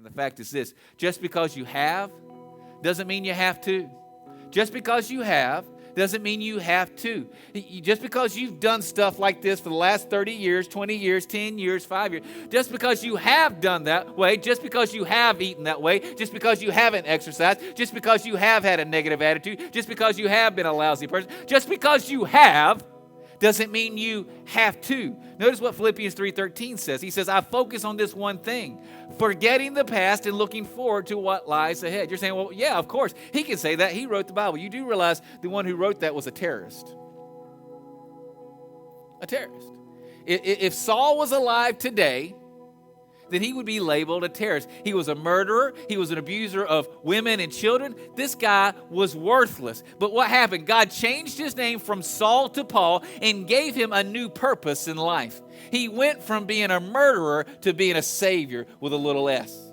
And the fact is this: just because you have doesn't mean you have to. Just because you have doesn't mean you have to. Just because you've done stuff like this for the last 30 years, 20 years, 10 years, 5 years, just because you have done that way, just because you have eaten that way, just because you haven't exercised, just because you have had a negative attitude, just because you have been a lousy person, just because you have doesn't mean you have to. Notice what Philippians 3:13 says. He says, I focus on this one thing, forgetting the past and looking forward to what lies ahead. You're saying, well, yeah, of course. He can say that. He wrote the Bible. You do realize the one who wrote that was a terrorist. A terrorist. If Saul was alive today, then he would be labeled a terrorist. He was a murderer. He was an abuser of women and children. This guy was worthless. But what happened? God changed his name from Saul to Paul and gave him a new purpose in life. He went from being a murderer to being a savior with a little s.